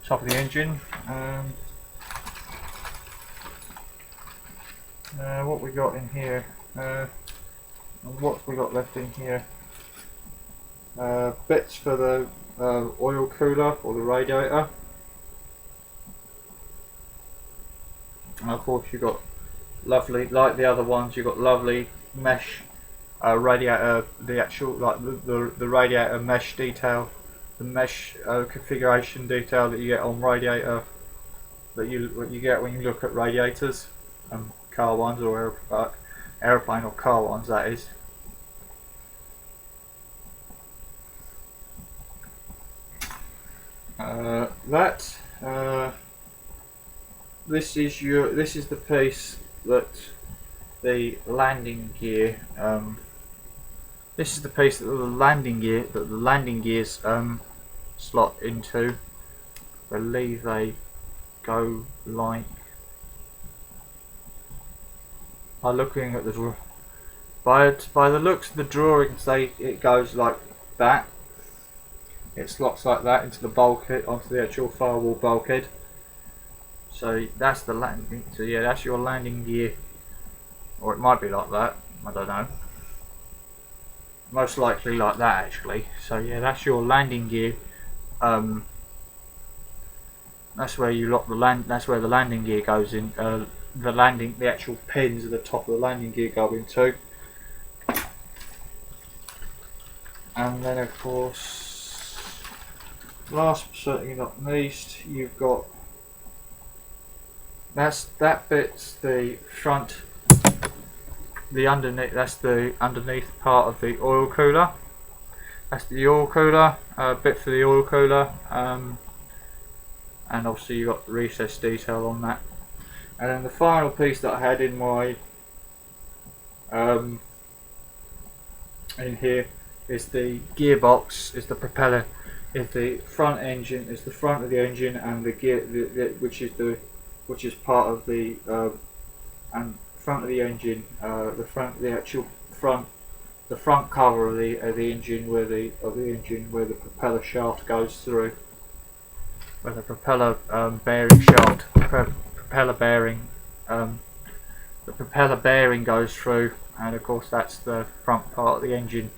Top of the engine. What we got in here? What we got left in here? Bits for the oil cooler or the radiator. And of course you've got lovely, like the other ones, you've got lovely mesh radiator, the actual, like the radiator mesh detail, the mesh configuration detail that you get on radiator, that you get when you look at radiators, car ones or aeroplane or car ones, that is. This is the piece that the landing gear. This is the piece that the landing gears slot into. I believe they go like, by looking at the by the looks of the drawings, it goes like that. It slots like that into the bulkhead, onto the actual firewall bulkhead. So that's the landing. So yeah, that's your landing gear, or it might be like that. I don't know. Most likely like that actually. So yeah, that's your landing gear. That's where you lock the land. That's where the landing gear goes in. The actual pins at the top of the landing gear go into. And then of course, last but certainly not least, you've got that bit's the front. The underneath, that's the underneath part of the oil cooler. That's the oil cooler, bit for the oil cooler, and obviously you've got the recessed detail on that. And then the final piece that I had in my in here is the gearbox, is the propeller, is the front engine, is the front of the engine, and the gear, which is part of the and front of the engine, the front cover of the engine, where the propeller shaft goes through, where the propeller bearing shaft, propeller bearing, the propeller bearing goes through, and of course that's the front part of the engine.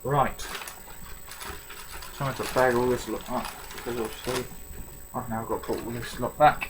Right. So I'm going to bag all this lot up because obviously I've now got to put all this lot back.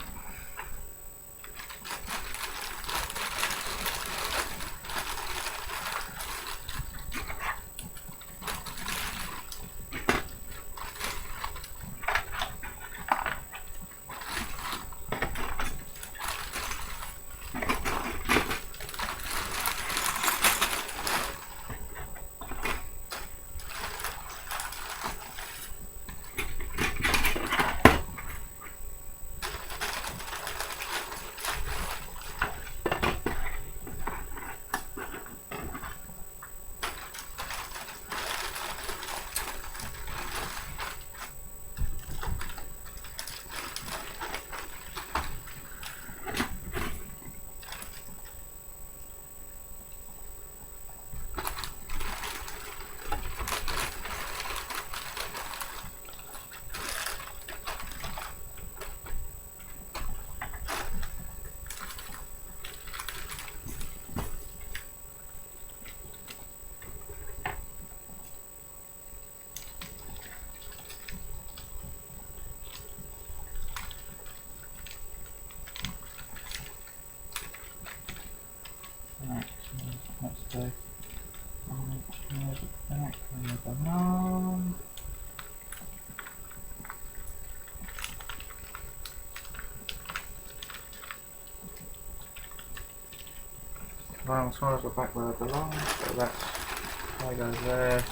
Right, so that's the back and the banana. Well, as far as the back where it belongs, so that's why goes there.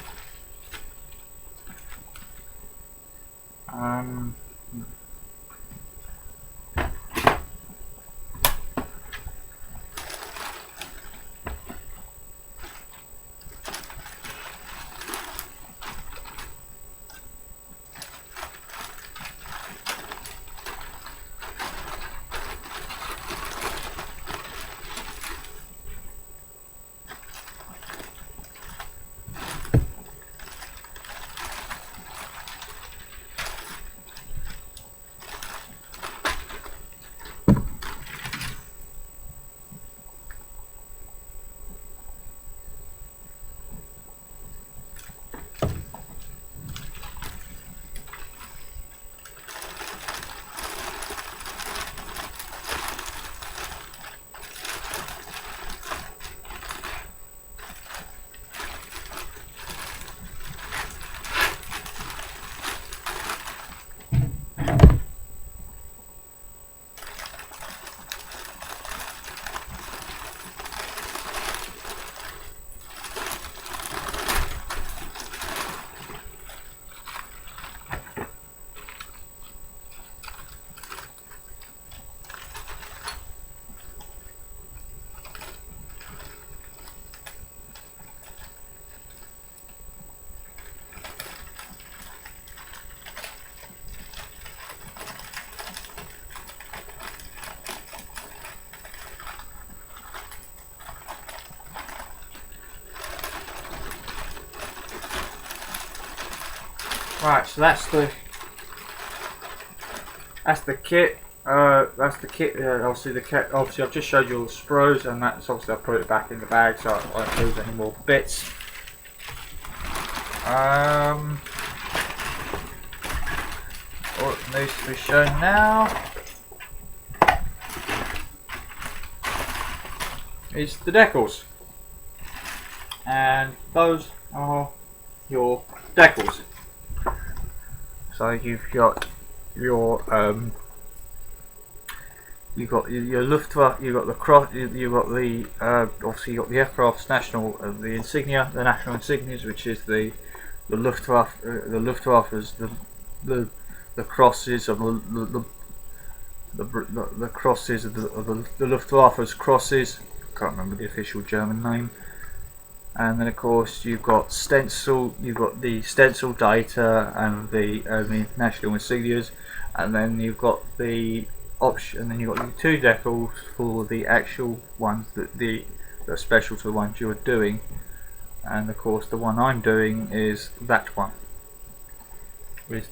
Right, so that's the kit. That's the kit. Obviously the kit. Obviously, I've just showed you all the sprues, and that's obviously I put it back in the bag, so I won't lose any more bits. What needs to be shown now is the decals, and those are your decals. So you've got your your Luftwaffe, you've got the cross, you've got the obviously you've got the aircraft's national, the insignia, the national insignias, which is the Luftwaffe, the Luftwaffe's the crosses of the crosses of the Luftwaffe's crosses. I can't remember the official German name. And then of course you've got the stencil data and the national insignias, and then you've got the option, and then you've got the two decals for the actual ones that are special to the ones you're doing. And of course the one I'm doing is that one. Is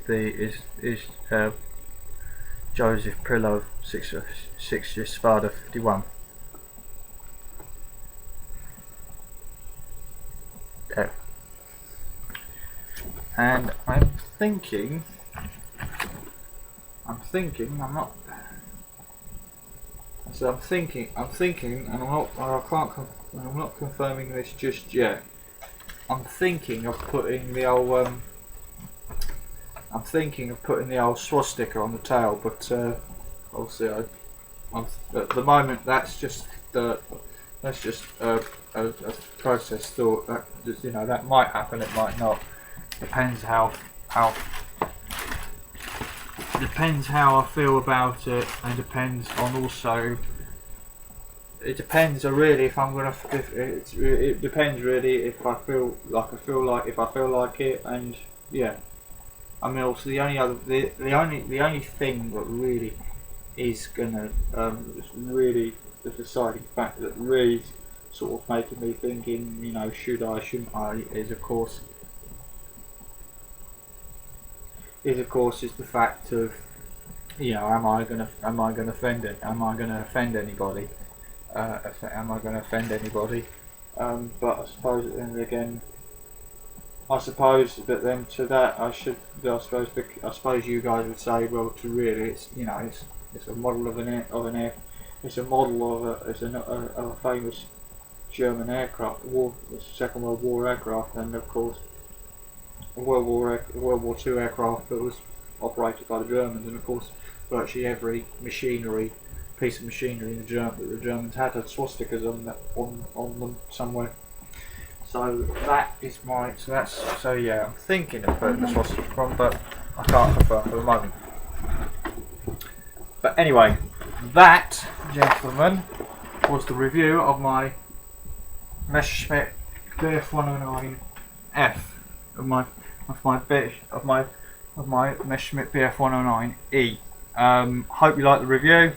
Joseph Prillo 6 Spada 51. and I'm thinking, I'm not. So I'm thinking, and I'm not confirming this just yet. I'm thinking of putting the old, swastika on the tail, but obviously, at the moment that's just a process thought. That just, that might happen, it might not. Depends how I feel about it, and depends on also. It depends really if I'm gonna. It depends really if I feel like it, and yeah. I mean, also the only thing that really is gonna really the deciding factor that really sort of making me thinking, shouldn't I, is of course is the fact of, am I gonna offend anybody? Am I gonna offend anybody? But I suppose then again, I suppose that then to that I suppose you guys would say, well, to really it's a model of it's a model of a famous German aircraft, Second World War aircraft, and of course World War II aircraft that was operated by the Germans, and of course virtually every piece of machinery that the Germans had swastikas on them somewhere. So that is yeah, I'm thinking of putting the swastika on, but I can't confirm for the moment. But anyway, that, gentlemen, was the review of my Messerschmitt BF 109F of my Messerschmitt BF 109E. Hope you like the review.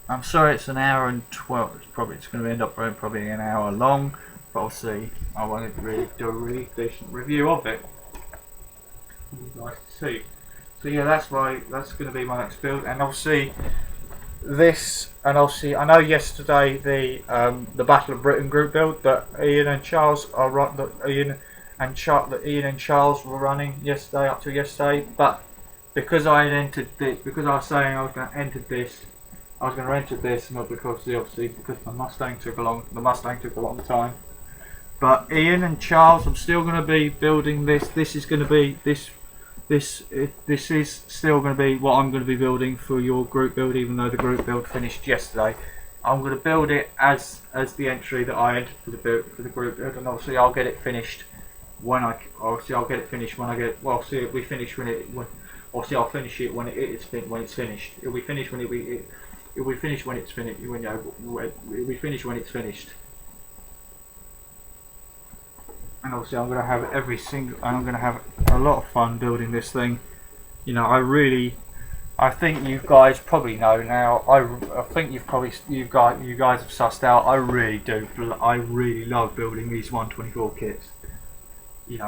I'm sorry it's an hour and 12. It's going to end up probably an hour long. But I'll see. I want to really do a really decent review of it. Nice to see. So yeah, that's going to be my next build, and obviously I know yesterday the Battle of Britain group build that Ian and Charles were running yesterday up to yesterday, but because I was saying I was going to enter this, not because the Mustang took a long time. But Ian and Charles, I'm still going to be building this. This is still going to be what I'm going to be building for your group build, even though the group build finished yesterday. I'm going to build it as the entry that I entered for the group build, and obviously I'll get it finished when I get. Well, see, it'll be finished when I'll finish it when it's finished. It'll be finished when it's finished. And obviously I'm going to have a lot of fun building this thing. I think you guys probably know now. I think you guys have sussed out. I really love building these 124 kits. The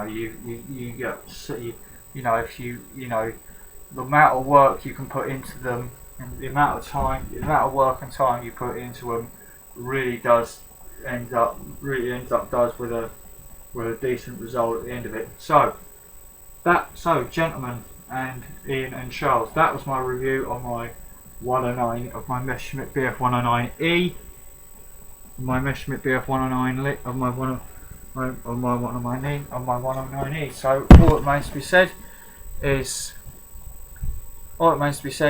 amount of work you can put into them, and the amount of work and time you put into them, really ends up with a decent result at the end of it. So gentlemen and Ian and Charles, that was my review of my 109 of my Messerschmitt BF 109E, my Messerschmitt BF 109 of my 109E. So all that remains to be said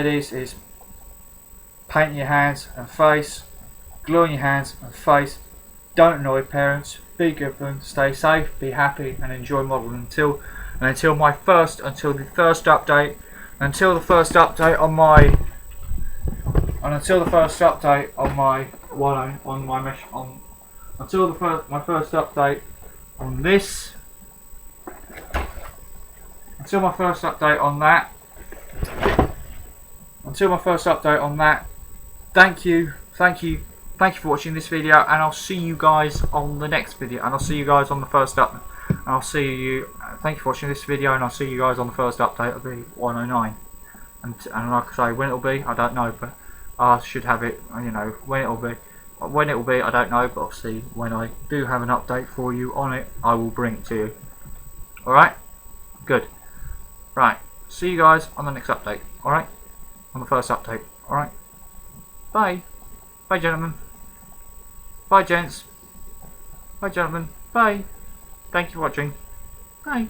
is paint your hands and face, glue on your hands and face. Don't annoy parents. Be good and stay safe, be happy, and enjoy modelling until the first update on my Thank you for watching this video, and I'll see you guys on the next video, and I'll see you guys on the first up. Thank you for watching this video, and I'll see you guys on the first update of the 109. And like I say, when it'll be, I don't know, but I should have it. When it'll be, I don't know, but obviously when I do have an update for you on it, I will bring it to you. All right, good. Right, see you guys on the next update, alright? On the first update, alright? Bye. Bye, gentlemen. Bye, gents. Bye, gentlemen. Bye. Thank you for watching. Bye.